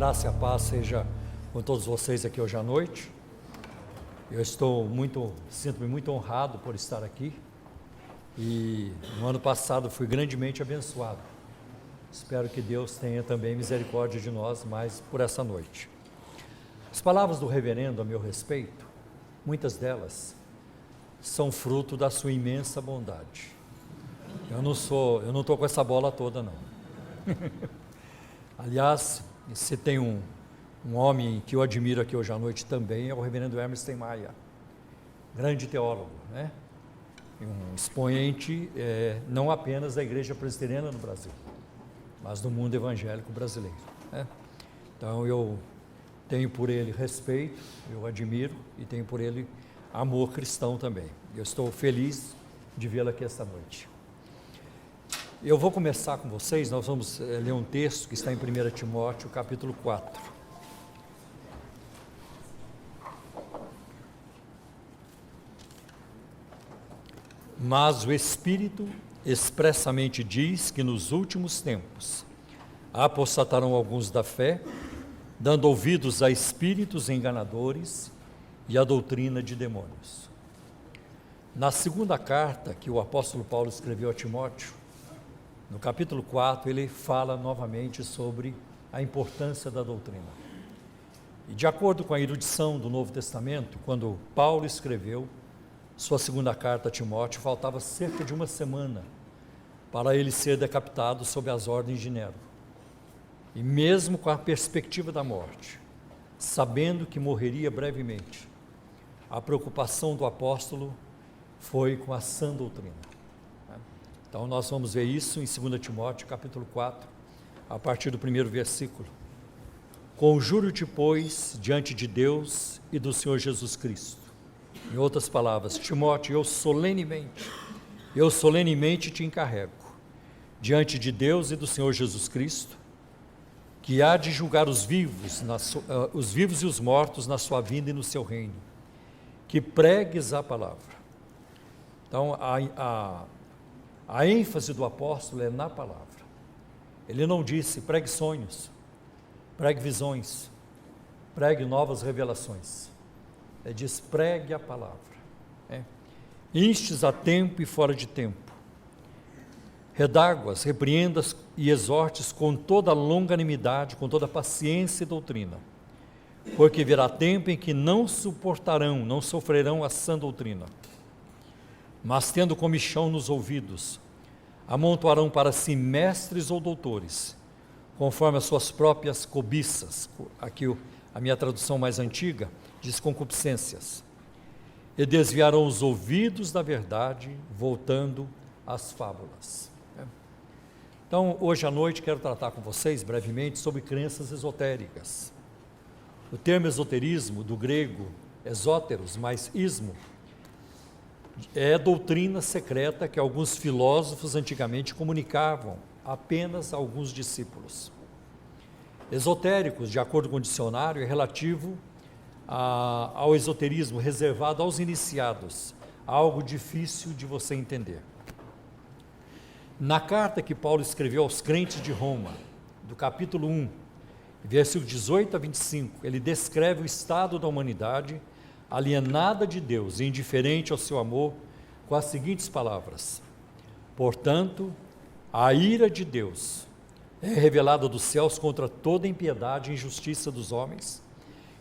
graça e a paz seja com todos vocês aqui hoje à noite. Eu sinto-me muito honrado por estar aqui e no ano passado fui grandemente abençoado. Espero que Deus tenha também misericórdia de nós mais por essa noite. As palavras do reverendo a meu respeito, muitas delas são fruto da sua imensa bondade. Eu não estou com essa bola toda não. Aliás, se tem um homem que eu admiro aqui hoje à noite também, é o reverendo Hermes Steinmeier, grande teólogo, né? Um expoente não apenas da igreja presbiteriana no Brasil, mas do mundo evangélico brasileiro, né? Então eu tenho por ele respeito, eu admiro e tenho por ele amor cristão também. Eu estou feliz de vê-lo aqui esta noite. Eu vou começar com vocês, nós vamos ler um texto que está em 1 Timóteo, capítulo 4. Mas o Espírito expressamente diz que nos últimos tempos apostatarão alguns da fé, dando ouvidos a espíritos enganadores e a doutrina de demônios. Na segunda carta que o apóstolo Paulo escreveu a Timóteo, no capítulo 4, ele fala novamente sobre a importância da doutrina. E de acordo com a erudição do Novo Testamento, quando Paulo escreveu sua segunda carta a Timóteo, faltava cerca de uma semana para ele ser decapitado sob as ordens de Nero. E mesmo com a perspectiva da morte, sabendo que morreria brevemente, a preocupação do apóstolo foi com a sã doutrina. Então nós vamos ver isso em 2 Timóteo, capítulo 4, a partir do primeiro versículo. Conjuro-te, pois, diante de Deus e do Senhor Jesus Cristo. Em outras palavras, Timóteo, eu solenemente te encarrego, diante de Deus e do Senhor Jesus Cristo, que há de julgar os vivos e os mortos na sua vinda e no seu reino, que pregues a palavra. Então, a ênfase do apóstolo é na palavra. Ele não disse pregue sonhos, pregue visões, pregue novas revelações. Ele diz pregue a palavra. Instes a tempo e fora de tempo. Redarguas, repreendas e exortes com toda longanimidade, com toda paciência e doutrina. Porque virá tempo em que não sofrerão a sã doutrina. Mas tendo comichão nos ouvidos, amontoarão para si mestres ou doutores, conforme as suas próprias cobiças. Aqui a minha tradução mais antiga diz concupiscências. E desviarão os ouvidos da verdade, voltando às fábulas. Então, hoje à noite quero tratar com vocês brevemente sobre crenças esotéricas. O termo esoterismo, do grego exóteros mais ismo, é doutrina secreta que alguns filósofos antigamente comunicavam apenas a alguns discípulos. Esotéricos, de acordo com o dicionário, é relativo ao esoterismo reservado aos iniciados, algo difícil de você entender. Na carta que Paulo escreveu aos crentes de Roma, do capítulo 1, versículos 18 a 25, ele descreve o estado da humanidade alienada de Deus e indiferente ao seu amor, com as seguintes palavras: portanto, a ira de Deus é revelada dos céus contra toda impiedade e injustiça dos homens,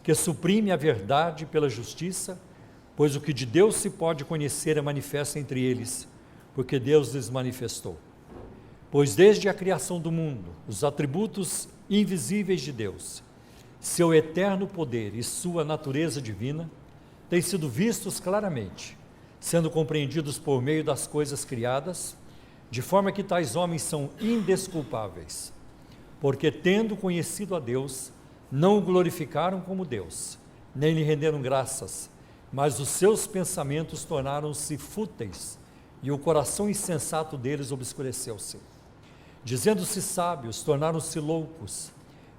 que suprime a verdade pela justiça, pois o que de Deus se pode conhecer é manifesto entre eles, porque Deus lhes manifestou. Pois desde a criação do mundo, os atributos invisíveis de Deus, seu eterno poder e sua natureza divina, têm sido vistos claramente, sendo compreendidos por meio das coisas criadas, de forma que tais homens são indesculpáveis, porque tendo conhecido a Deus, não o glorificaram como Deus, nem lhe renderam graças, mas os seus pensamentos tornaram-se fúteis, e o coração insensato deles obscureceu-se. Dizendo-se sábios, tornaram-se loucos,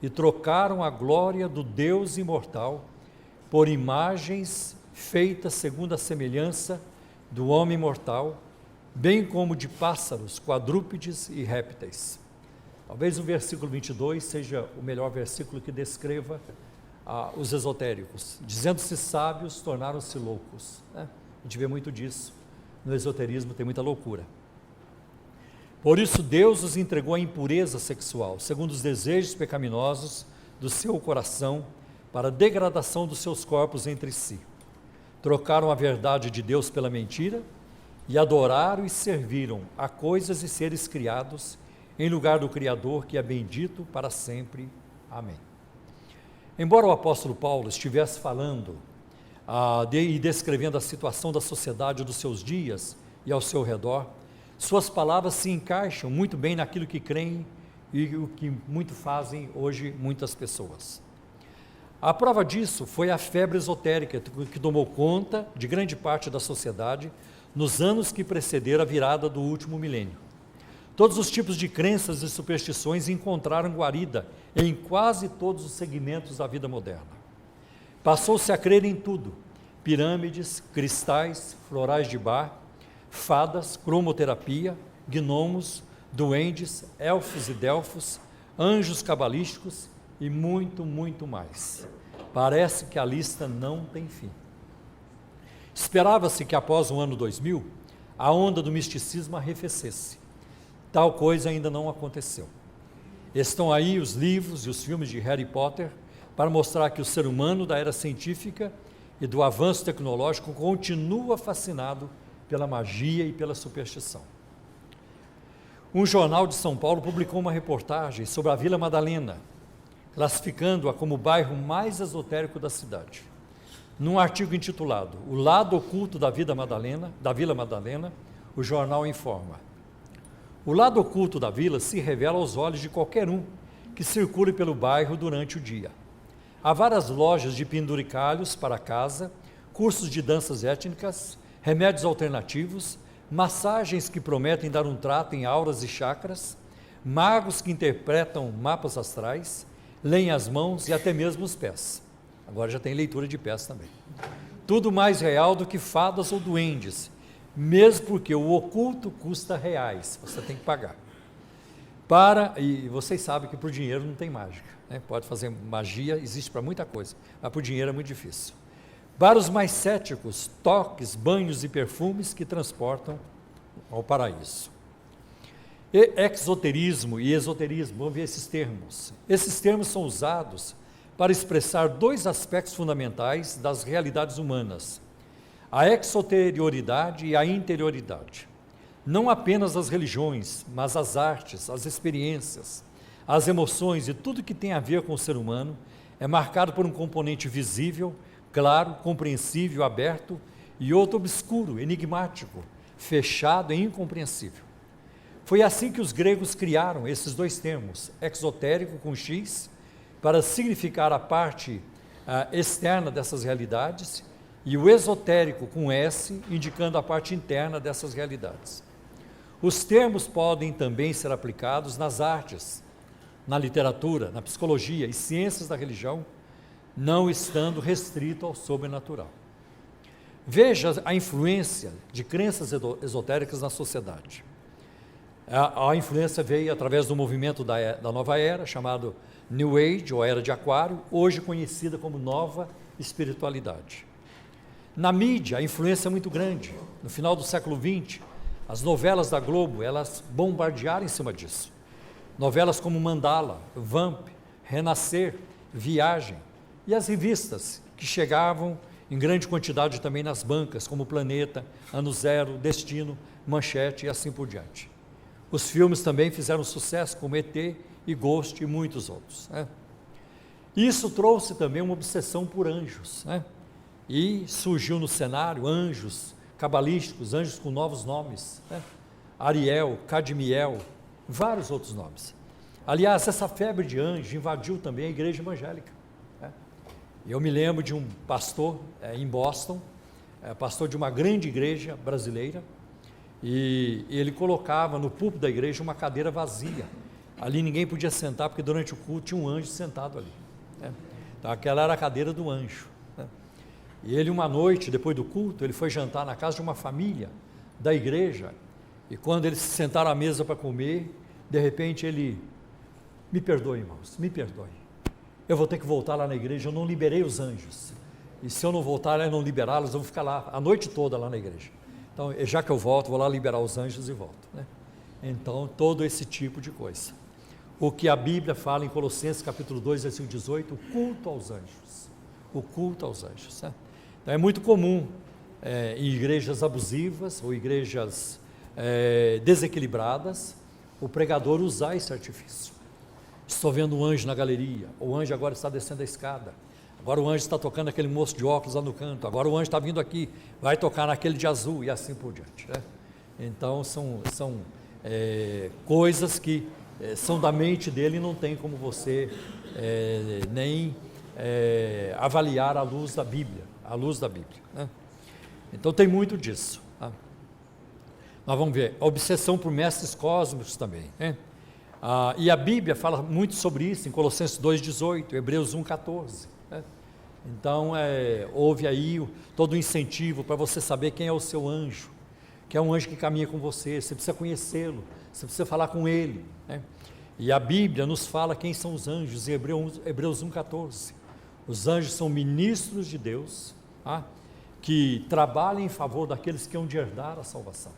e trocaram a glória do Deus imortal por imagens feitas segundo a semelhança do homem mortal, bem como de pássaros, quadrúpedes e répteis. Talvez o versículo 22 seja o melhor versículo que descreva os esotéricos. Dizendo-se sábios, tornaram-se loucos. Né? A gente vê muito disso. No esoterismo tem muita loucura. Por isso Deus os entregou à impureza sexual, segundo os desejos pecaminosos do seu coração, para a degradação dos seus corpos entre si. Trocaram a verdade de Deus pela mentira e adoraram e serviram a coisas e seres criados em lugar do Criador, que é bendito para sempre. Amém. Embora o apóstolo Paulo estivesse falando e descrevendo a situação da sociedade dos seus dias e ao seu redor, suas palavras se encaixam muito bem naquilo que creem e o que muito fazem hoje muitas pessoas. A prova disso foi a febre esotérica que tomou conta de grande parte da sociedade nos anos que precederam a virada do último milênio. Todos os tipos de crenças e superstições encontraram guarida em quase todos os segmentos da vida moderna. Passou-se a crer em tudo: pirâmides, cristais, florais de bar, fadas, cromoterapia, gnomos, duendes, elfos e delfos, anjos cabalísticos e muito, muito mais. Parece que a lista não tem fim. Esperava-se que após o ano 2000, a onda do misticismo arrefecesse. Tal coisa ainda não aconteceu. Estão aí os livros e os filmes de Harry Potter para mostrar que o ser humano da era científica e do avanço tecnológico continua fascinado pela magia e pela superstição. Um jornal de São Paulo publicou uma reportagem sobre a Vila Madalena, classificando-a como o bairro mais esotérico da cidade. Num artigo intitulado "O lado oculto da Vila Madalena", o jornal informa: o lado oculto da vila se revela aos olhos de qualquer um que circule pelo bairro durante o dia. Há várias lojas de penduricalhos para casa, cursos de danças étnicas, remédios alternativos, massagens que prometem dar um trato em auras e chakras, magos que interpretam mapas astrais, leem as mãos e até mesmo os pés. Agora já tem leitura de pés também. Tudo mais real do que fadas ou duendes, mesmo porque o oculto custa reais, você tem que pagar. E vocês sabem que por dinheiro não tem mágica, né? Pode fazer magia, existe para muita coisa, mas por dinheiro é muito difícil. Para os mais céticos, toques, banhos e perfumes que transportam ao paraíso. Exoterismo e esoterismo, vamos ver esses termos. Esses termos são usados para expressar dois aspectos fundamentais das realidades humanas: a exoterioridade e a interioridade. Não apenas as religiões, mas as artes, as experiências, as emoções e tudo que tem a ver com o ser humano é marcado por um componente visível, claro, compreensível, aberto, e outro obscuro, enigmático, fechado e incompreensível. Foi assim que os gregos criaram esses dois termos, exotérico com X, para significar a parte externa dessas realidades, e o esotérico com S, indicando a parte interna dessas realidades. Os termos podem também ser aplicados nas artes, na literatura, na psicologia e ciências da religião, não estando restrito ao sobrenatural. Veja a influência de crenças esotéricas na sociedade. A influência veio através do movimento da nova era, chamado New Age, ou Era de Aquário, hoje conhecida como Nova Espiritualidade. Na mídia, a influência é muito grande. No final do século XX, as novelas da Globo, elas bombardearam em cima disso. Novelas como Mandala, Vamp, Renascer, Viagem, e as revistas que chegavam em grande quantidade também nas bancas, como Planeta, Ano Zero, Destino, Manchete e assim por diante. Os filmes também fizeram sucesso, como ET e Ghost e muitos outros, né? Isso trouxe também uma obsessão por anjos, né? E surgiu no cenário anjos cabalísticos, anjos com novos nomes, né? Ariel, Cadmiel, vários outros nomes. Aliás, essa febre de anjos invadiu também a igreja evangélica, né? Eu me lembro de um pastor em Boston, pastor de uma grande igreja brasileira, e ele colocava no púlpito da igreja uma cadeira vazia. Ali ninguém podia sentar, porque durante o culto tinha um anjo sentado ali, né? Então aquela era a cadeira do anjo, né? E ele, uma noite, depois do culto, ele foi jantar na casa de uma família da igreja, e quando eles se sentaram à mesa para comer, de repente ele Me perdoe, irmãos, me perdoe. Eu vou ter que voltar lá na igreja, eu não liberei os anjos. E se eu não voltar e não liberá-los, eu vou ficar lá a noite toda lá na igreja. Então, já que eu volto, vou lá liberar os anjos e volto, né? Então, todo esse tipo de coisa. O que a Bíblia fala em Colossenses capítulo 2, versículo 18, o culto aos anjos. O culto aos anjos, né? Então, é muito comum em igrejas abusivas ou igrejas desequilibradas, o pregador usar esse artifício. Estou vendo um anjo na galeria, o anjo agora está descendo a escada, agora o anjo está tocando aquele moço de óculos lá no canto, agora o anjo está vindo aqui, vai tocar naquele de azul e assim por diante, né? Então são coisas que são da mente dele e não tem como você nem avaliar à luz da Bíblia, né? Então tem muito disso, tá? Nós vamos ver, a obsessão por mestres cósmicos também, né? E a Bíblia fala muito sobre isso em Colossenses 2,18, Hebreus 1,14, né? Então houve aí todo o incentivo para você saber quem é o seu anjo, que é um anjo que caminha com você, você precisa conhecê-lo, você precisa falar com ele, né? E a Bíblia nos fala quem são os anjos em Hebreus 1,14, os anjos são ministros de Deus, tá? Que trabalham em favor daqueles que hão de herdar a salvação.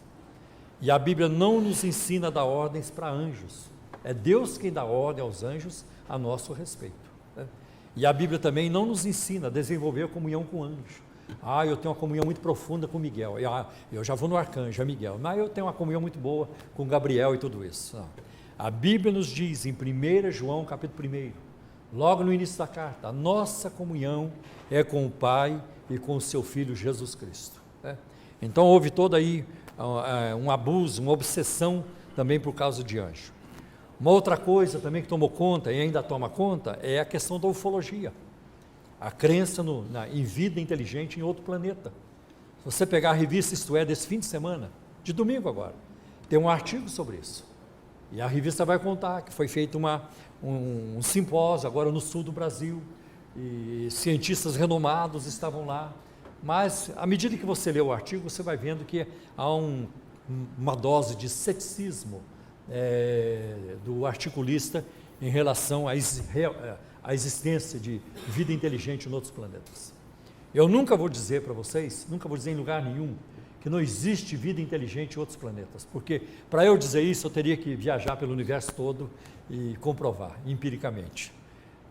E a Bíblia não nos ensina a dar ordens para anjos, é Deus quem dá ordem aos anjos a nosso respeito, né? E a Bíblia também não nos ensina a desenvolver a comunhão com o anjo. Eu tenho uma comunhão muito profunda com Miguel, eu já vou no arcanjo, é Miguel, mas eu tenho uma comunhão muito boa com Gabriel e tudo isso. Não. A Bíblia nos diz em 1 João capítulo 1, logo no início da carta, a nossa comunhão é com o Pai e com o seu Filho Jesus Cristo, né? Então houve todo aí um abuso, uma obsessão também por causa de anjo. Uma outra coisa também que tomou conta e ainda toma conta é a questão da ufologia, a crença em vida inteligente em outro planeta. Se você pegar a revista Isto É desse fim de semana, de domingo agora, tem um artigo sobre isso, e a revista vai contar que foi feito um simpósio agora no sul do Brasil, e cientistas renomados estavam lá, mas à medida que você lê o artigo, você vai vendo que há uma dose de ceticismo do articulista em relação à existência de vida inteligente em outros planetas. Eu nunca vou dizer para vocês, nunca vou dizer em lugar nenhum, que não existe vida inteligente em outros planetas, porque para eu dizer isso eu teria que viajar pelo universo todo e comprovar empiricamente.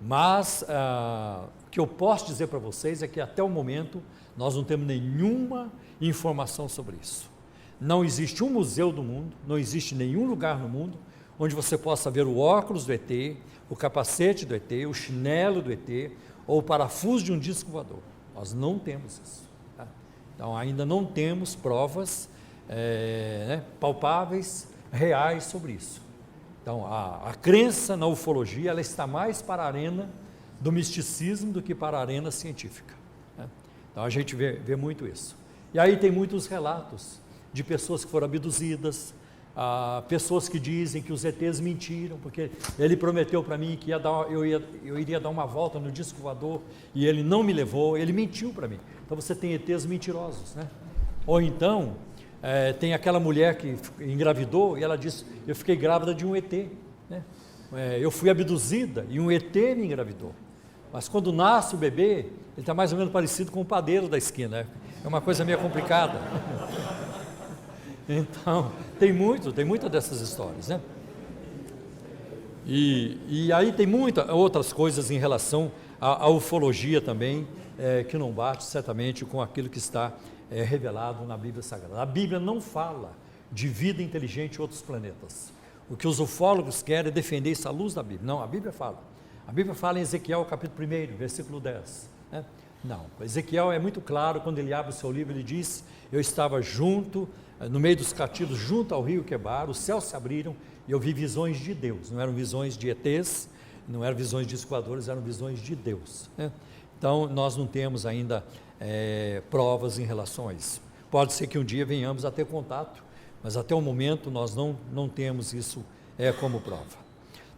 Mas o que eu posso dizer para vocês é que até o momento nós não temos nenhuma informação sobre isso. Não existe um museu do mundo, não existe nenhum lugar no mundo onde você possa ver o óculos do ET, o capacete do ET, o chinelo do ET ou o parafuso de um disco voador. Nós não temos isso, tá? Então ainda não temos provas palpáveis, reais sobre isso. Então a crença na ufologia ela está mais para a arena do misticismo do que para a arena científica, né? Então a gente vê muito isso. E aí tem muitos relatos de pessoas que foram abduzidas, pessoas que dizem que os ETs mentiram, porque ele prometeu para mim que eu iria dar uma volta no disco voador e ele não me levou, ele mentiu para mim. Então você tem ETs mentirosos, né? Ou então tem aquela mulher que engravidou e ela disse, eu fiquei grávida de um ET, né? Eu fui abduzida e um ET me engravidou. Mas quando nasce o bebê, ele está mais ou menos parecido com o padeiro da esquina, né? É uma coisa meio complicada. Então, tem muitas dessas histórias, né? E aí tem muitas outras coisas em relação à ufologia também, que não bate certamente com aquilo que está revelado na Bíblia Sagrada. A Bíblia não fala de vida inteligente em outros planetas. O que os ufólogos querem é defender isso à luz da Bíblia. Não, a Bíblia fala. A Bíblia fala em Ezequiel capítulo 1, versículo 10, né? Não, Ezequiel é muito claro, quando ele abre o seu livro, ele diz, eu estava no meio dos cativos, junto ao rio Quebar, os céus se abriram e eu vi visões de Deus, não eram visões de ETs, não eram visões de esquadores, eram visões de Deus, né? Então nós não temos ainda provas em relação a isso. Pode ser que um dia venhamos a ter contato, mas até o momento nós não temos isso como prova.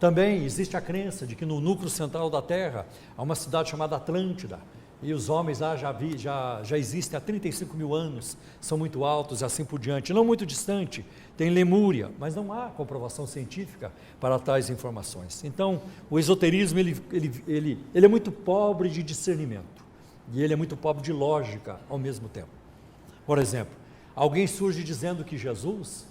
Também existe a crença de que no núcleo central da Terra há uma cidade chamada Atlântida, e os homens lá já existem há 35 mil anos, são muito altos e assim por diante. Não muito distante, tem Lemúria, mas não há comprovação científica para tais informações. Então, o esoterismo ele é muito pobre de discernimento, e ele é muito pobre de lógica ao mesmo tempo. Por exemplo, alguém surge dizendo que Jesus,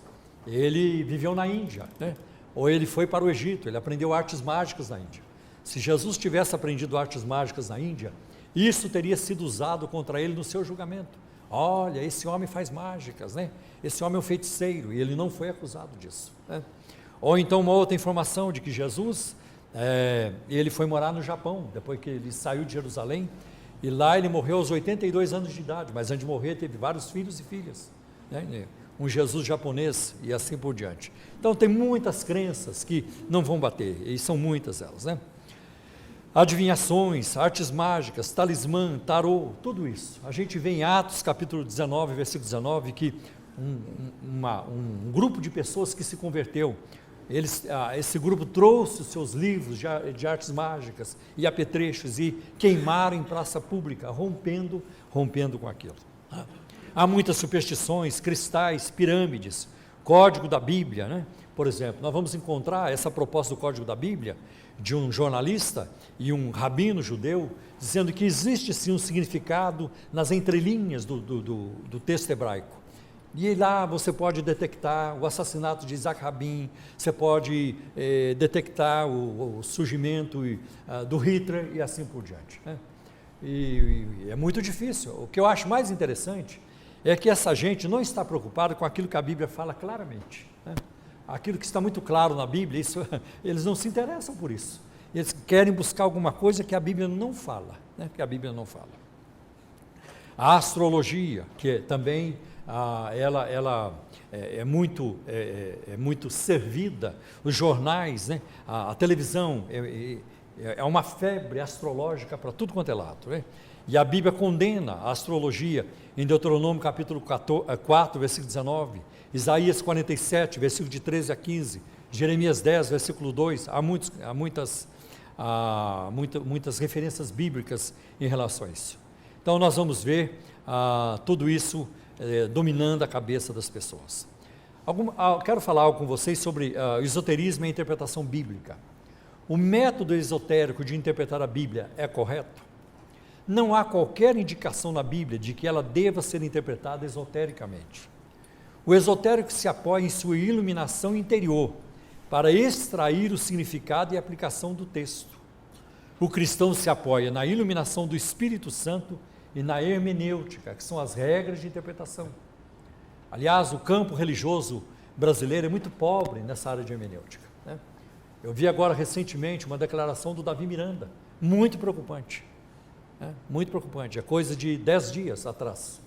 ele viveu na Índia, né? Ou ele foi para o Egito, ele aprendeu artes mágicas na Índia. Se Jesus tivesse aprendido artes mágicas na Índia, isso teria sido usado contra ele no seu julgamento. Olha, esse homem faz mágicas, né? Esse homem é um feiticeiro, e ele não foi acusado disso, né? Ou então uma outra informação de que Jesus, ele foi morar no Japão, depois que ele saiu de Jerusalém, e lá ele morreu aos 82 anos de idade, mas antes de morrer teve vários filhos e filhas, né? Um Jesus japonês e assim por diante. Então tem muitas crenças que não vão bater, e são muitas elas, né? Adivinhações, artes mágicas, talismã, tarô, tudo isso. A gente vê em Atos capítulo 19, versículo 19, que um grupo de pessoas que se converteu, esse grupo trouxe os seus livros de artes mágicas e apetrechos e queimaram em praça pública, rompendo com aquilo. Há muitas superstições, cristais, pirâmides, código da Bíblia, né? Por exemplo, nós vamos encontrar essa proposta do código da Bíblia de um jornalista e um rabino judeu, dizendo que existe sim um significado nas entrelinhas do texto hebraico. E lá você pode detectar o assassinato de Isaac Rabin, você pode detectar o surgimento do Hitler e assim por diante, né? E é muito difícil. O que eu acho mais interessante é que essa gente não está preocupada com aquilo que a Bíblia fala claramente, né? Aquilo que está muito claro na Bíblia, eles não se interessam por isso. Eles querem buscar alguma coisa que a Bíblia não fala, né? Que a Bíblia não fala. A astrologia, que também ela é muito servida, os jornais, né? A televisão é uma febre astrológica para tudo quanto é lado, né? E a Bíblia condena a astrologia em Deuteronômio capítulo 4, versículo 19, Isaías 47, versículo de 13 a 15, Jeremias 10, versículo 2, há muitas referências bíblicas em relação a isso. Então nós vamos ver tudo isso dominando a cabeça das pessoas. Quero falar algo com vocês sobre esoterismo e interpretação bíblica. O método esotérico de interpretar a Bíblia é correto? Não há qualquer indicação na Bíblia de que ela deva ser interpretada esotericamente. O esotérico se apoia em sua iluminação interior para extrair o significado e aplicação do texto. O cristão se apoia na iluminação do Espírito Santo e na hermenêutica, que são as regras de interpretação. Aliás, o campo religioso brasileiro é muito pobre nessa área de hermenêutica, né? Eu vi agora recentemente uma declaração do Davi Miranda, muito preocupante, né? Muito preocupante, é coisa de 10 dias atrás.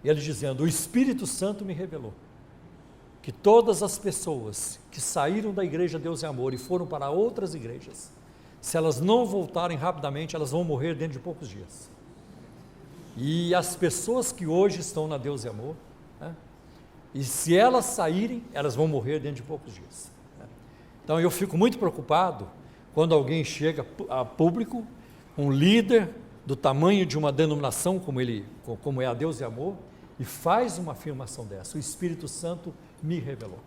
Ele dizendo: o Espírito Santo me revelou que todas as pessoas que saíram da igreja Deus e Amor e foram para outras igrejas, se elas não voltarem rapidamente, elas vão morrer dentro de poucos dias. E as pessoas que hoje estão na Deus e Amor, né, e se elas saírem, elas vão morrer dentro de poucos dias, né? Então eu fico muito preocupado quando alguém chega a público, um líder do tamanho de uma denominação como é a Deus e Amor, e faz uma afirmação dessa: o Espírito Santo me revelou.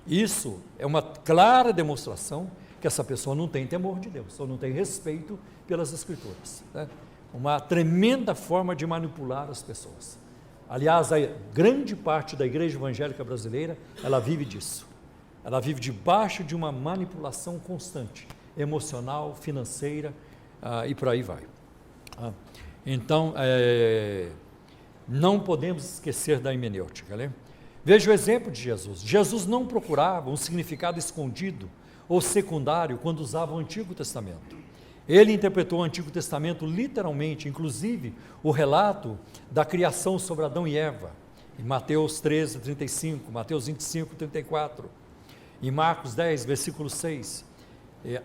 Isso é uma clara demonstração que essa pessoa não tem temor de Deus, ou não tem respeito pelas Escrituras, né? Uma tremenda forma de manipular as pessoas. Aliás, a grande parte da igreja evangélica brasileira, ela vive disso. Ela vive debaixo de uma manipulação constante, emocional, financeira, e por aí vai. Então, não podemos esquecer da hermenêutica, né? Veja o exemplo de Jesus. Jesus não procurava um significado escondido ou secundário quando usava o Antigo Testamento. Ele interpretou o Antigo Testamento literalmente, inclusive o relato da criação sobre Adão e Eva, em Mateus 13, 35, Mateus 25, 34, em Marcos 10, versículo 6.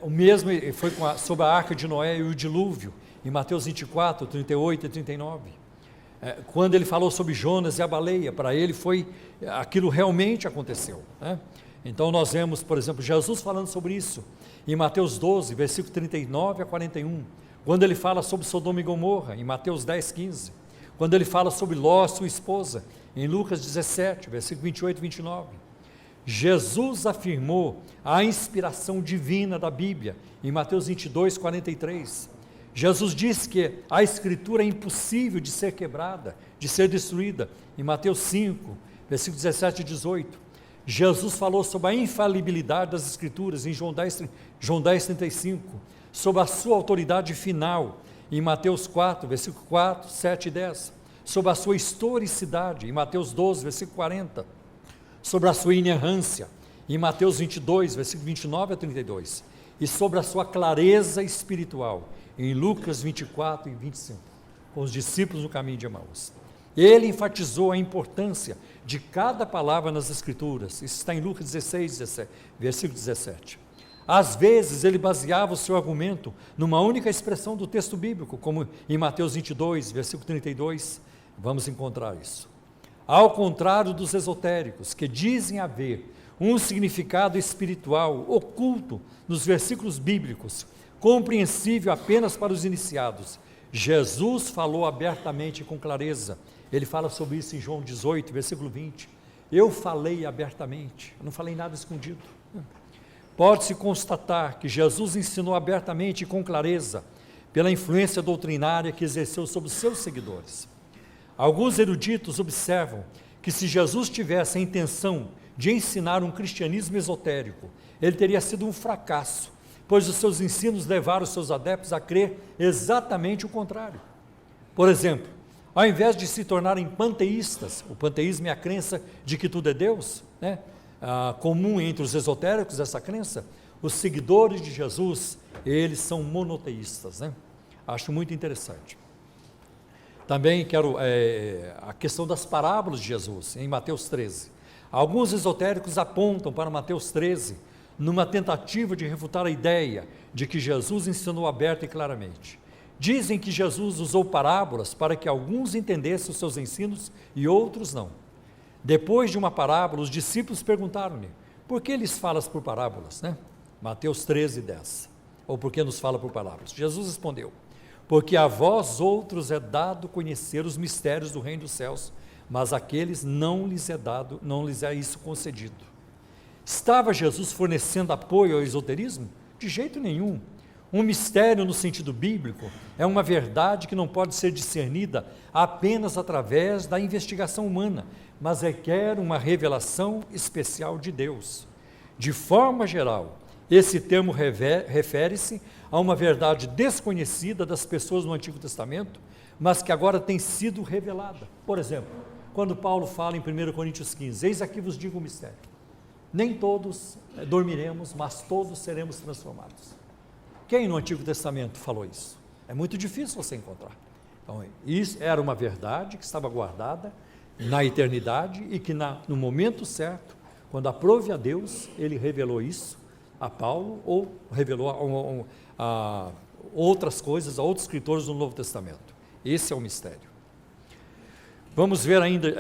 O mesmo foi sobre a arca de Noé e o dilúvio, em Mateus 24, 38 e 39. Quando ele falou sobre Jonas e a baleia, para ele aquilo realmente aconteceu, né? Então nós vemos, por exemplo, Jesus falando sobre isso em Mateus 12, versículo 39 a 41, quando ele fala sobre Sodoma e Gomorra, em Mateus 10, 15, quando ele fala sobre Ló, sua esposa, em Lucas 17, versículo 28 e 29. Jesus afirmou a inspiração divina da Bíblia, em Mateus 22, 43. Jesus disse que a Escritura é impossível de ser quebrada, de ser destruída, em Mateus 5, versículo 17 e 18. Jesus falou sobre a infalibilidade das Escrituras, em João 10, 35, sobre a sua autoridade final, em Mateus 4, versículo 4, 7 e 10, sobre a sua historicidade, em Mateus 12, versículo 40, sobre a sua inerrância, em Mateus 22, versículo 29 a 32, e sobre a sua clareza espiritual, em Lucas 24 e 25, com os discípulos no caminho de Emaús. Ele enfatizou a importância de cada palavra nas Escrituras. Isso está em Lucas 16, versículo 17. Às vezes ele baseava o seu argumento numa única expressão do texto bíblico, como em Mateus 22, versículo 32, vamos encontrar isso. Ao contrário dos esotéricos, que dizem haver um significado espiritual oculto nos versículos bíblicos, compreensível apenas para os iniciados, Jesus falou abertamente e com clareza. Ele fala sobre isso em João 18, versículo 20. Eu falei abertamente, eu não falei nada escondido. Pode-se constatar que Jesus ensinou abertamente e com clareza, pela influência doutrinária que exerceu sobre os seus seguidores. Alguns eruditos observam que se Jesus tivesse a intenção de ensinar um cristianismo esotérico, ele teria sido um fracasso, pois os seus ensinos levaram os seus adeptos a crer exatamente o contrário. Por exemplo, ao invés de se tornarem panteístas, o panteísmo é a crença de que tudo é Deus, né? Comum entre os esotéricos essa crença, os seguidores de Jesus, eles são monoteístas, né? Acho muito interessante. Também quero a questão das parábolas de Jesus, em Mateus 13. Alguns esotéricos apontam para Mateus 13, numa tentativa de refutar a ideia de que Jesus ensinou aberta e claramente. Dizem que Jesus usou parábolas para que alguns entendessem os seus ensinos e outros não. Depois de uma parábola, os discípulos perguntaram-lhe, por que lhes falas por parábolas? Né? Mateus 13, 10. Ou por que nos fala por parábolas? Jesus respondeu, porque a vós outros é dado conhecer os mistérios do reino dos céus, mas àqueles não lhes é isso concedido. Estava Jesus fornecendo apoio ao esoterismo? De jeito nenhum. Um mistério no sentido bíblico é uma verdade que não pode ser discernida apenas através da investigação humana, mas requer uma revelação especial de Deus. De forma geral, esse termo refere-se a uma verdade desconhecida das pessoas no Antigo Testamento, mas que agora tem sido revelada. Por exemplo, quando Paulo fala em 1 Coríntios 15, eis aqui vos digo um mistério. Nem todos dormiremos, mas todos seremos transformados. Quem no Antigo Testamento falou isso? É muito difícil você encontrar. Então, isso era uma verdade que estava guardada na eternidade e que no momento certo, quando aprove a Deus, ele revelou isso a Paulo ou revelou a outras coisas, a outros escritores do Novo Testamento. Esse é o mistério. Vamos ver ainda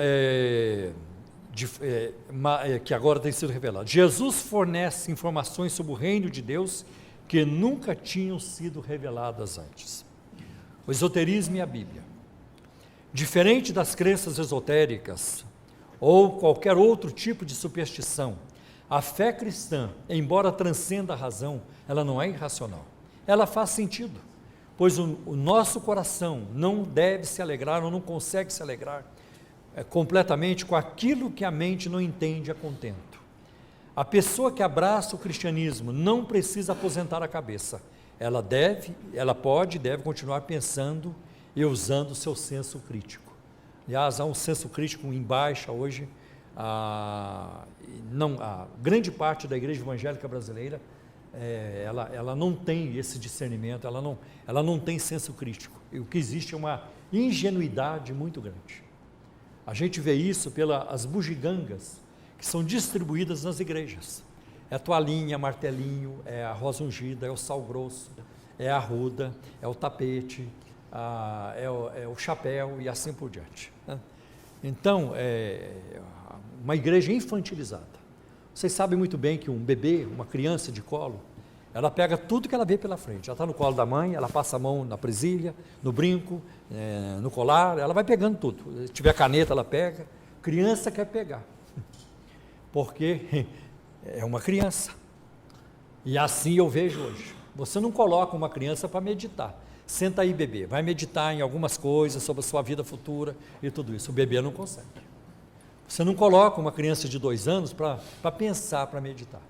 que agora tem sido revelado. Jesus fornece informações sobre o reino de Deus que nunca tinham sido reveladas antes. O esoterismo e a Bíblia. Diferente das crenças esotéricas ou qualquer outro tipo de superstição, a fé cristã, embora transcenda a razão, ela não é irracional. Ela faz sentido, pois o nosso coração não deve se alegrar ou não consegue se alegrar completamente com aquilo que a mente não entende a contento. A pessoa que abraça o cristianismo não precisa aposentar a cabeça. Ela pode e deve continuar pensando e usando o seu senso crítico. Aliás, há um senso crítico em baixa hoje. A grande parte da igreja evangélica brasileira, ela não tem esse discernimento, ela não tem senso crítico. E o que existe é uma ingenuidade muito grande. A gente vê isso pelas bugigangas que são distribuídas nas igrejas. É a toalhinha, martelinho, é a rosa ungida, é o sal grosso, é a arruda, é o tapete, é o chapéu e assim por diante. Né? Então, uma igreja infantilizada. Vocês sabem muito bem que um bebê, uma criança de colo, Ela pega tudo que ela vê pela frente. Ela está no colo da mãe, ela passa a mão na presilha, no brinco, no colar, ela vai pegando tudo. Se tiver caneta, ela pega. Criança quer pegar, porque é uma criança. E assim eu vejo hoje. Você não coloca uma criança para meditar. Senta aí, bebê, vai meditar em algumas coisas sobre a sua vida futura e tudo isso. O bebê não consegue. Você não coloca uma criança de 2 anos para pensar, para meditar.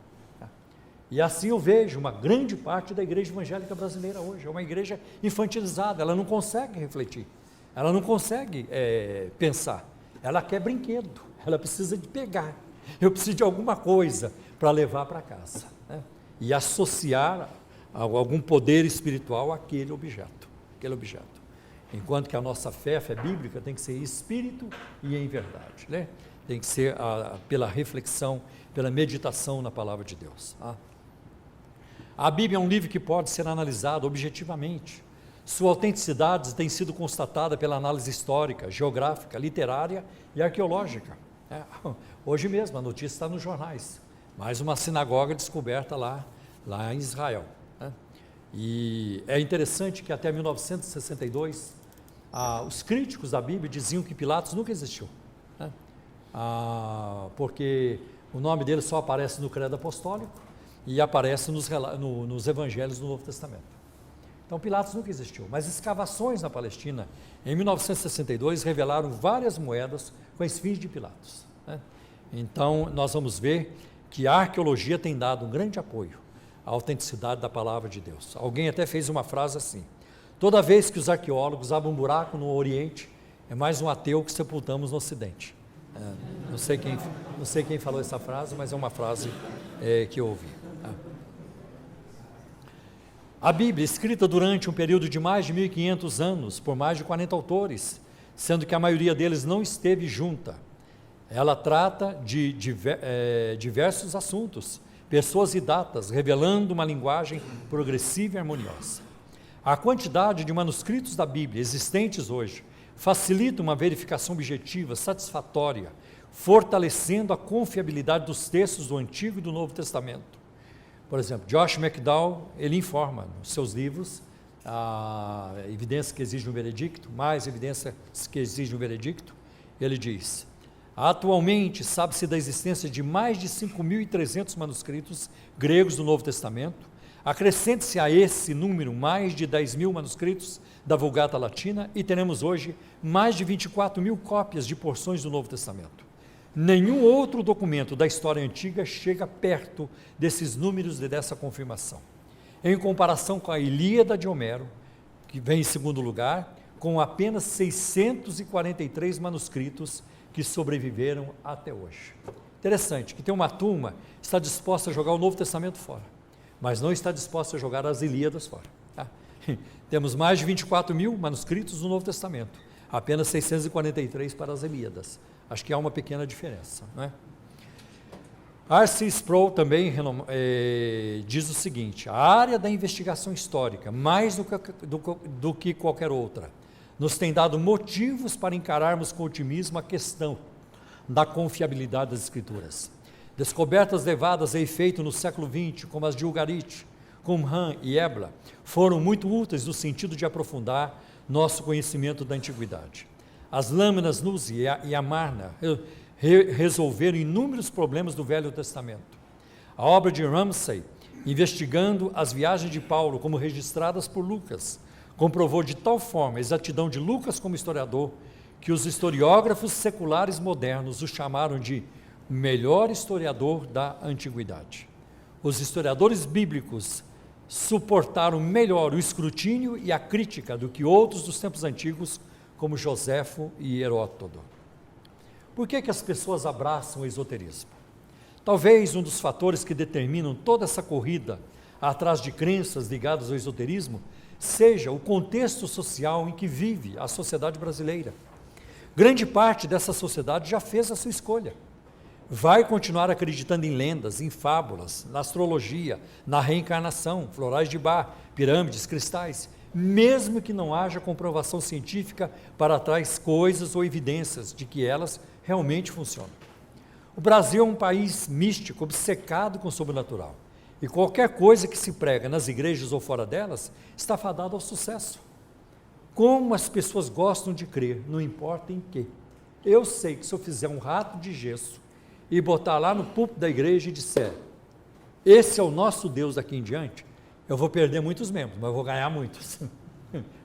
E assim eu vejo uma grande parte da igreja evangélica brasileira hoje. É uma igreja infantilizada, ela não consegue refletir, ela não consegue pensar. Ela quer brinquedo, ela precisa de pegar. Eu preciso de alguma coisa para levar para casa, né? E associar algum poder espiritual àquele objeto. Enquanto que a nossa fé bíblica tem que ser em espírito e em verdade, né? Tem que ser pela reflexão, pela meditação na palavra de Deus. A Bíblia é um livro que pode ser analisado objetivamente. Sua autenticidade tem sido constatada pela análise histórica, geográfica, literária e arqueológica. Hoje mesmo a notícia está nos jornais. Mais uma sinagoga descoberta lá em Israel. E é interessante que até 1962, os críticos da Bíblia diziam que Pilatos nunca existiu, né? Porque o nome dele só aparece no credo apostólico e aparece nos evangelhos do Novo Testamento. Então Pilatos nunca existiu, mas escavações na Palestina em 1962 revelaram várias moedas com as fins de Pilatos, né? Então nós vamos ver que a arqueologia tem dado um grande apoio à autenticidade da palavra de Deus. Alguém até fez uma frase assim: toda vez que os arqueólogos abrem um buraco no Oriente, é mais um ateu que sepultamos no Ocidente. Não sei quem falou essa frase, mas é uma frase que eu ouvi. A Bíblia, escrita durante um período de mais de 1.500 anos, por mais de 40 autores, sendo que a maioria deles não esteve junta, ela trata de diversos assuntos, pessoas e datas, revelando uma linguagem progressiva e harmoniosa. A quantidade de manuscritos da Bíblia existentes hoje facilita uma verificação objetiva, satisfatória, fortalecendo a confiabilidade dos textos do Antigo e do Novo Testamento. Por exemplo, Josh McDowell, ele informa nos seus livros a evidência que exige um veredicto, mais evidência que exige um veredicto. Ele diz: atualmente sabe-se da existência de mais de 5.300 manuscritos gregos do Novo Testamento. Acrescente-se a esse número mais de 10.000 manuscritos da Vulgata Latina e teremos hoje mais de 24.000 cópias de porções do Novo Testamento. Nenhum outro documento da história antiga chega perto desses números e dessa confirmação. Em comparação com a Ilíada de Homero, que vem em segundo lugar, com apenas 643 manuscritos que sobreviveram até hoje. Interessante que tem uma turma que está disposta a jogar o Novo Testamento fora, mas não está disposta a jogar as Ilíadas fora. Temos mais de 24.000 manuscritos do Novo Testamento, apenas 643 para as Ilíadas. Acho que há uma pequena diferença, não é? R.C. Sproul também diz o seguinte: a área da investigação histórica, mais do que qualquer outra, nos tem dado motivos para encararmos com otimismo a questão da confiabilidade das Escrituras. Descobertas levadas a efeito no século XX, como as de Ugarit, Qumran e Ebla, foram muito úteis no sentido de aprofundar nosso conhecimento da antiguidade. As lâminas Nuz e Amarna resolveram inúmeros problemas do Velho Testamento. A obra de Ramsay, investigando as viagens de Paulo como registradas por Lucas, comprovou de tal forma a exatidão de Lucas como historiador, que os historiógrafos seculares modernos o chamaram de melhor historiador da antiguidade. Os historiadores bíblicos suportaram melhor o escrutínio e a crítica do que outros dos tempos antigos, como Joséfo e Heródoto. Por que as pessoas abraçam o esoterismo? Talvez um dos fatores que determinam toda essa corrida atrás de crenças ligadas ao esoterismo seja o contexto social em que vive a sociedade brasileira. Grande parte dessa sociedade já fez a sua escolha. Vai continuar acreditando em lendas, em fábulas, na astrologia, na reencarnação, florais de Bach, pirâmides, cristais, mesmo que não haja comprovação científica para tais coisas ou evidências de que elas realmente funcionam. O Brasil é um país místico, obcecado com o sobrenatural. E qualquer coisa que se prega nas igrejas ou fora delas, está fadada ao sucesso. Como as pessoas gostam de crer, não importa em quê. Eu sei que se eu fizer um rato de gesso e botar lá no púlpito da igreja e disser, esse é o nosso Deus daqui em diante, eu vou perder muitos membros, mas eu vou ganhar muitos.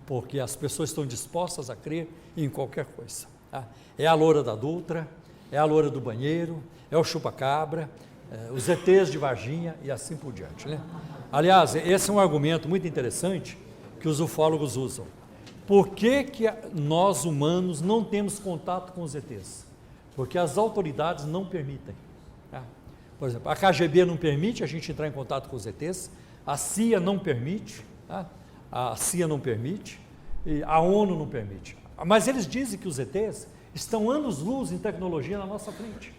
Porque as pessoas estão dispostas a crer em qualquer coisa. Tá? É a loura da Dutra, é a loura do banheiro, é o chupa-cabra, os ETs de Varginha e assim por diante. Né? Aliás, esse é um argumento muito interessante que os ufólogos usam. Por que nós humanos não temos contato com os ETs? Porque as autoridades não permitem. Tá? Por exemplo, a KGB não permite a gente entrar em contato com os ETs, a CIA não permite, tá? A CIA não permite, e a ONU não permite. Mas eles dizem que os ETs estão anos-luz em tecnologia na nossa frente.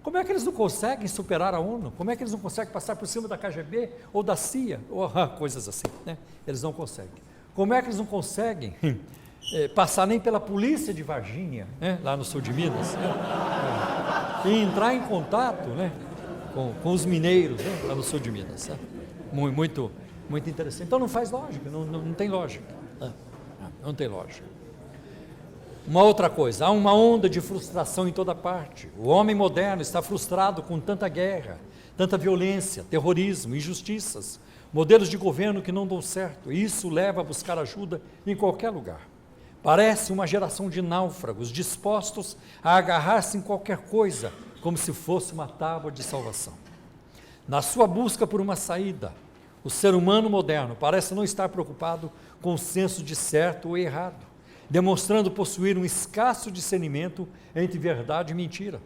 Como é que eles não conseguem superar a ONU? Como é que eles não conseguem passar por cima da KGB ou da CIA? Ou coisas assim, né? Eles não conseguem. Como é que eles não conseguem passar nem pela polícia de Varginha, né? Lá no sul de Minas, né? E entrar em contato, né? com os mineiros, né? Lá no sul de Minas. Né? Muito interessante. Então não faz lógica, não tem lógica. Não tem lógica. Uma outra coisa, há uma onda de frustração em toda parte. O homem moderno está frustrado com tanta guerra, tanta violência, terrorismo, injustiças, modelos de governo que não dão certo. E isso leva a buscar ajuda em qualquer lugar. Parece uma geração de náufragos dispostos a agarrar-se em qualquer coisa, como se fosse uma tábua de salvação. Na sua busca por uma saída, o ser humano moderno parece não estar preocupado com o senso de certo ou errado, demonstrando possuir um escasso discernimento entre verdade e mentira.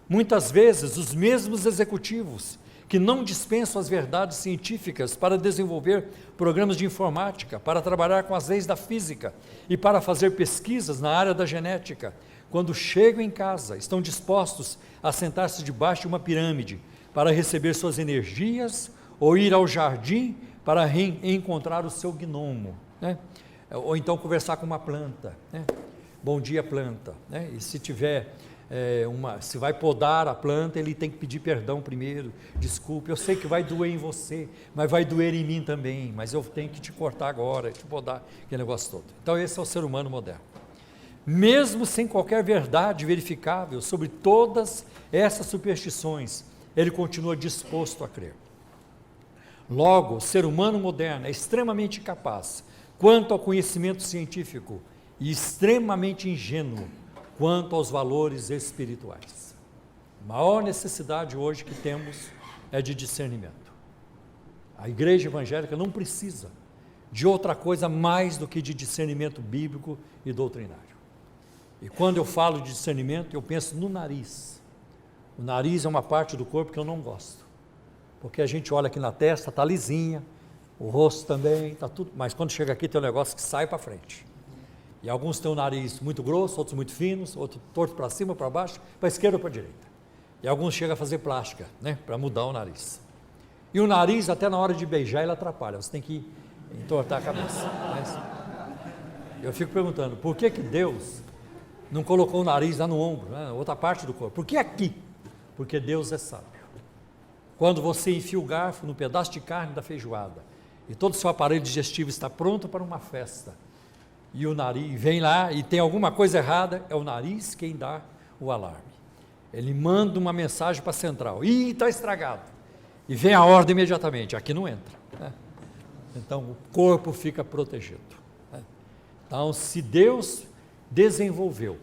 Muitas vezes, os mesmos executivos que não dispensam as verdades científicas para desenvolver programas de informática, para trabalhar com as leis da física e para fazer pesquisas na área da genética, quando chegam em casa, estão dispostos a sentar-se debaixo de uma pirâmide para receber suas energias ou ir ao jardim para reencontrar o seu gnomo, né? Ou então conversar com uma planta, né? Bom dia, planta, né? E se tiver se vai podar a planta, ele tem que pedir perdão primeiro, desculpe, eu sei que vai doer em você, mas vai doer em mim também, mas eu tenho que te cortar agora, te podar, aquele negócio todo. Então esse é o ser humano moderno. Mesmo sem qualquer verdade verificável sobre todas essas superstições, ele continua disposto a crer. Logo, o ser humano moderno é extremamente capaz quanto ao conhecimento científico e extremamente ingênuo quanto aos valores espirituais. A maior necessidade hoje que temos é de discernimento. A igreja evangélica não precisa de outra coisa mais do que de discernimento bíblico e doutrinário. E quando eu falo de discernimento, eu penso no nariz. O nariz é uma parte do corpo que eu não gosto, porque a gente olha aqui na testa, está lisinha, o rosto também, está tudo, mas quando chega aqui tem um negócio que sai para frente. E alguns têm o nariz muito grosso, outros muito finos, outros torto para cima, para baixo, para a esquerda ou para a direita. E alguns chegam a fazer plástica, né, para mudar o nariz. E o nariz, até na hora de beijar, ele atrapalha, você tem que entortar a cabeça. Eu fico perguntando, por que Deus não colocou o nariz lá no ombro, né, outra parte do corpo? Por que aqui? Porque Deus é sábio. Quando você enfia o garfo no pedaço de carne da feijoada, e todo o seu aparelho digestivo está pronto para uma festa, e o nariz vem lá e tem alguma coisa errada, é o nariz quem dá o alarme. Ele manda uma mensagem para a central, está estragado, e vem a ordem imediatamente, aqui não entra, né? Então o corpo fica protegido, né? Então, se Deus desenvolveu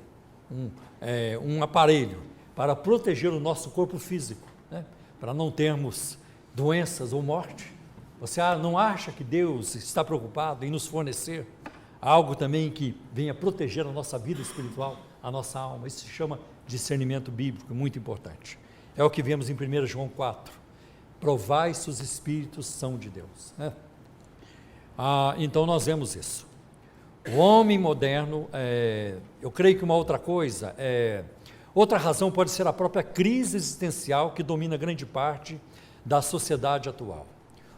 um aparelho para proteger o nosso corpo físico, né, para não termos doenças ou morte, você não acha que Deus está preocupado em nos fornecer algo também que venha proteger a nossa vida espiritual, a nossa alma? Isso se chama discernimento bíblico, muito importante. É o que vemos em 1 João 4, provai se os espíritos são de Deus, né? Então nós vemos isso. O homem moderno, eu creio que uma outra coisa, outra razão pode ser a própria crise existencial que domina grande parte da sociedade atual.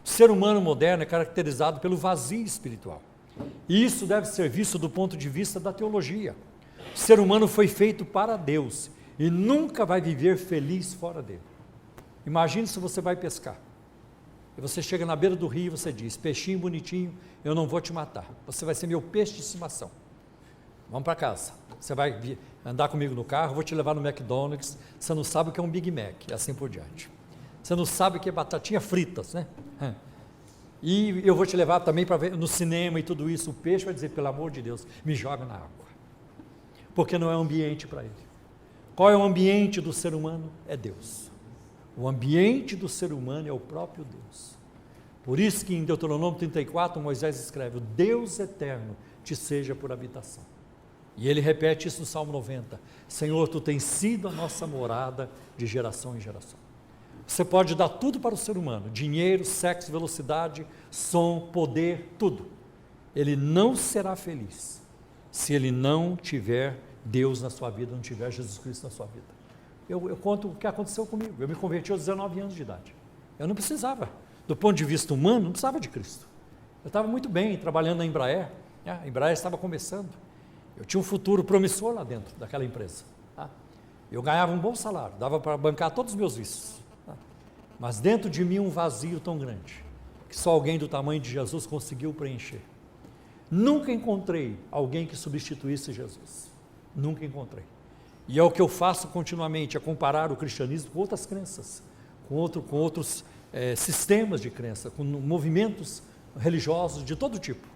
O ser humano moderno é caracterizado pelo vazio espiritual. E isso deve ser visto do ponto de vista da teologia. O ser humano foi feito para Deus e nunca vai viver feliz fora dele. Imagine se você vai pescar. E você chega na beira do rio e você diz: peixinho bonitinho, eu não vou te matar, você vai ser meu peixe de estimação. Vamos para casa, você vai andar comigo no carro, vou te levar no McDonald's, você não sabe o que é um Big Mac, e assim por diante. Você não sabe o que é batatinha fritas, né? E eu vou te levar também para ver no cinema e tudo isso. O peixe vai dizer: pelo amor de Deus, me joga na água, porque não é ambiente para ele. Qual é o ambiente do ser humano? É Deus. O ambiente do ser humano é o próprio Deus. Por isso que em Deuteronômio 34, Moisés escreve: o Deus eterno te seja por habitação. E ele repete isso no Salmo 90: Senhor, tu tens sido a nossa morada de geração em geração. Você pode dar tudo para o ser humano: dinheiro, sexo, velocidade, som, poder, tudo. Ele não será feliz se ele não tiver Deus na sua vida, não tiver Jesus Cristo na sua vida. Eu conto o que aconteceu comigo. Eu me converti aos 19 anos de idade. Eu não precisava, do ponto de vista humano, não precisava de Cristo. Eu estava muito bem trabalhando na Embraer, a Embraer estava começando. Eu tinha um futuro promissor lá dentro daquela empresa. Eu ganhava um bom salário, dava para bancar todos os meus vícios. Mas dentro de mim um vazio tão grande, que só alguém do tamanho de Jesus conseguiu preencher. Nunca encontrei alguém que substituísse Jesus. Nunca encontrei. E é o que eu faço continuamente, é comparar o cristianismo com outras crenças, com outros sistemas de crença, com movimentos religiosos de todo tipo.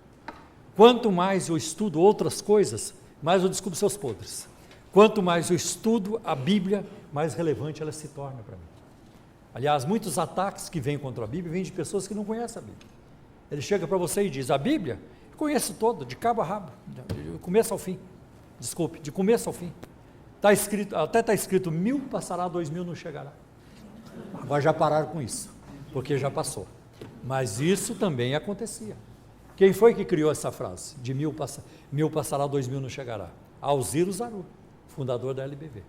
Quanto mais eu estudo outras coisas, mais eu descubro seus podres. Quanto mais eu estudo a Bíblia, mais relevante ela se torna para mim. Aliás, muitos ataques que vêm contra a Bíblia vêm de pessoas que não conhecem a Bíblia. Ele chega para você e diz: a Bíblia, eu conheço toda, de cabo a rabo, de começo ao fim. Desculpe, de começo ao fim. Até está escrito: 1000 passará, 2000 não chegará. Agora já pararam com isso, porque já passou. Mas isso também acontecia. Quem foi que criou essa frase? De 1000 passará, 2000 não chegará? Alziro Zaru, fundador da LBV.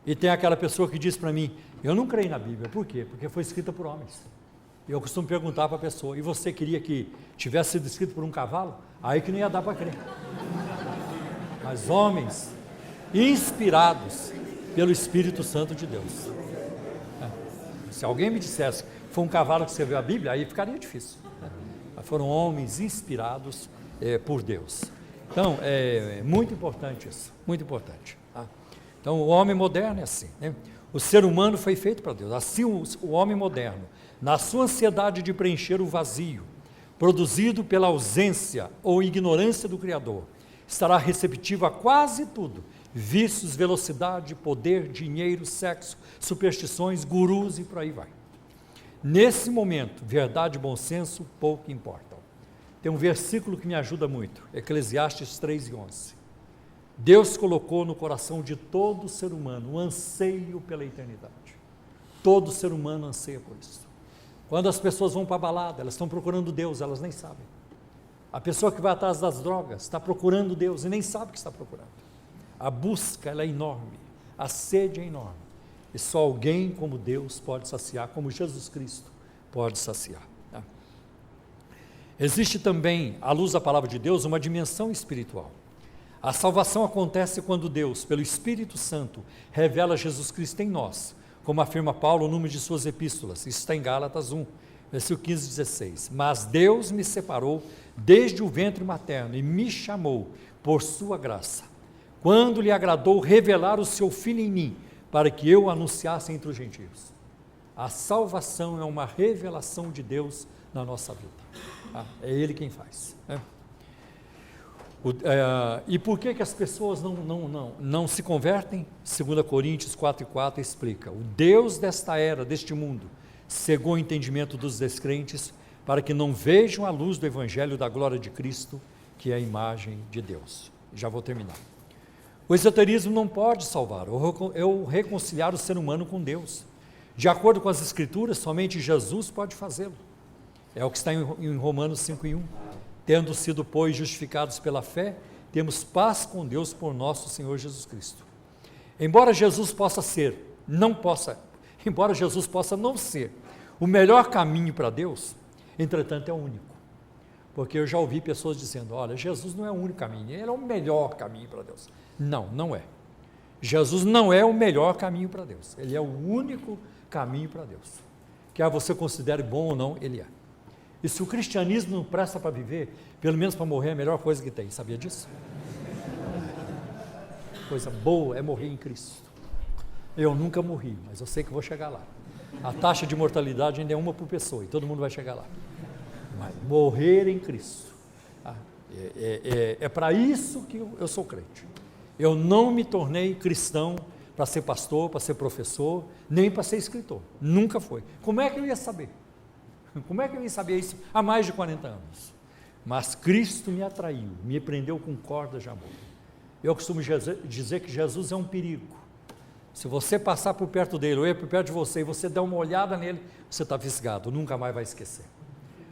E tem aquela pessoa que diz para mim: eu não creio na Bíblia. Por quê? Porque foi escrita por homens. Eu costumo perguntar para a pessoa: e você queria que tivesse sido escrito por um cavalo? Aí que não ia dar para crer. Mas homens inspirados pelo Espírito Santo de Deus. Se alguém me dissesse que foi um cavalo que escreveu a Bíblia, aí ficaria difícil. Mas foram homens inspirados por Deus. Então, é muito importante isso, muito importante. Então, o homem moderno é assim, né? O ser humano foi feito para Deus. Assim, o homem moderno, na sua ansiedade de preencher o vazio, produzido pela ausência ou ignorância do Criador, estará receptivo a quase tudo: vícios, velocidade, poder, dinheiro, sexo, superstições, gurus e por aí vai. Nesse momento, verdade e bom senso pouco importam. Tem um versículo que me ajuda muito, Eclesiastes 3:11. Deus colocou no coração de todo ser humano o anseio pela eternidade. Todo ser humano anseia por isso. Quando as pessoas vão para a balada, elas estão procurando Deus, elas nem sabem. A pessoa que vai atrás das drogas está procurando Deus e nem sabe o que está procurando. A busca ela é enorme, a sede é enorme. E só alguém como Deus pode saciar, como Jesus Cristo pode saciar. Existe também, à luz da palavra de Deus, uma dimensão espiritual. A salvação acontece quando Deus, pelo Espírito Santo, revela Jesus Cristo em nós, como afirma Paulo no número de suas epístolas. Isso está em Gálatas 1, versículo 15 e 16. Mas Deus me separou desde o ventre materno e me chamou por sua graça, quando lhe agradou revelar o seu Filho em mim, para que eu anunciasse entre os gentios. A salvação é uma revelação de Deus na nossa vida. É Ele quem faz. E por que as pessoas não se convertem? 2 Coríntios 4:4 explica: o Deus desta era, deste mundo, cegou o entendimento dos descrentes, para que não vejam a luz do Evangelho da glória de Cristo, que é a imagem de Deus. Já vou terminar. O esoterismo não pode salvar ou reconciliar o ser humano com Deus. De acordo com as Escrituras, somente Jesus pode fazê-lo. É o que está em Romanos 5:1. Tendo sido, pois, justificados pela fé, temos paz com Deus por nosso Senhor Jesus Cristo. Embora Jesus possa não ser o melhor caminho para Deus, entretanto é o único. Porque eu já ouvi pessoas dizendo: olha, Jesus não é o único caminho, ele é o melhor caminho para Deus. Não, não é. Jesus não é o melhor caminho para Deus, ele é o único caminho para Deus. quer você considere bom ou não, ele é. E se o cristianismo não presta para viver, pelo menos para morrer é a melhor coisa que tem, sabia disso? Coisa boa é morrer em Cristo. Eu nunca morri, mas eu sei que vou chegar lá. A taxa de mortalidade ainda é 1 por pessoa, e todo mundo vai chegar lá. Mas morrer em Cristo, é para isso que eu sou crente. Eu não me tornei cristão para ser pastor, para ser professor, nem para ser escritor. Nunca foi. Como é que eu ia saber? Como é que eu ia saber isso há mais de 40 anos? Mas Cristo me atraiu, me prendeu com cordas de amor. Eu costumo dizer que Jesus é um perigo. Se você passar por perto dele, ou ele por perto de você, e você der uma olhada nele, você está fisgado, nunca mais vai esquecer.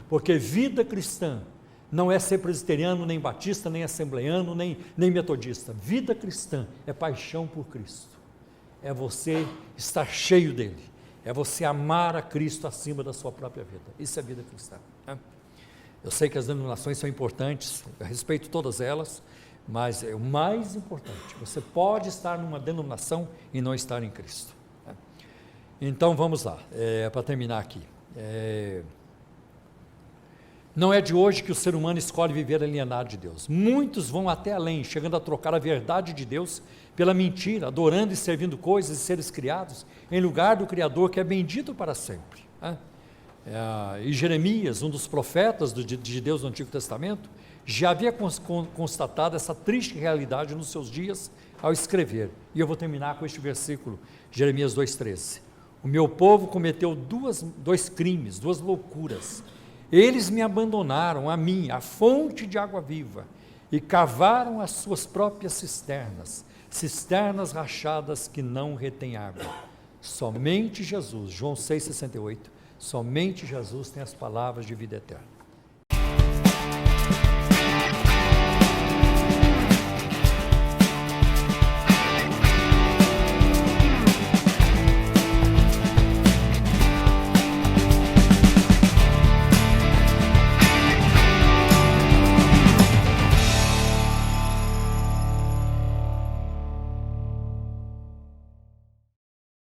Porque vida cristã não é ser presbiteriano, nem batista, nem assembleiano, nem metodista. Vida cristã é paixão por Cristo. É você estar cheio dele. É você amar a Cristo acima da sua própria vida. Isso é vida cristã. Eu sei que as denominações são importantes, eu respeito todas elas, mas é o mais importante. Você pode estar numa denominação e não estar em Cristo. Então vamos lá, para terminar aqui. Não é de hoje que o ser humano escolhe viver alienado de Deus. Muitos vão até além, chegando a trocar a verdade de Deus pela mentira, adorando e servindo coisas e seres criados, em lugar do Criador que é bendito para sempre. E Jeremias, um dos profetas de Deus no Antigo Testamento, já havia constatado essa triste realidade nos seus dias ao escrever. E eu vou terminar com este versículo, Jeremias 2,13. O meu povo cometeu dois crimes, duas loucuras. Eles me abandonaram a mim, a fonte de água viva, e cavaram as suas próprias cisternas rachadas que não retêm água. Somente Jesus, João 6,68, somente Jesus tem as palavras de vida eterna.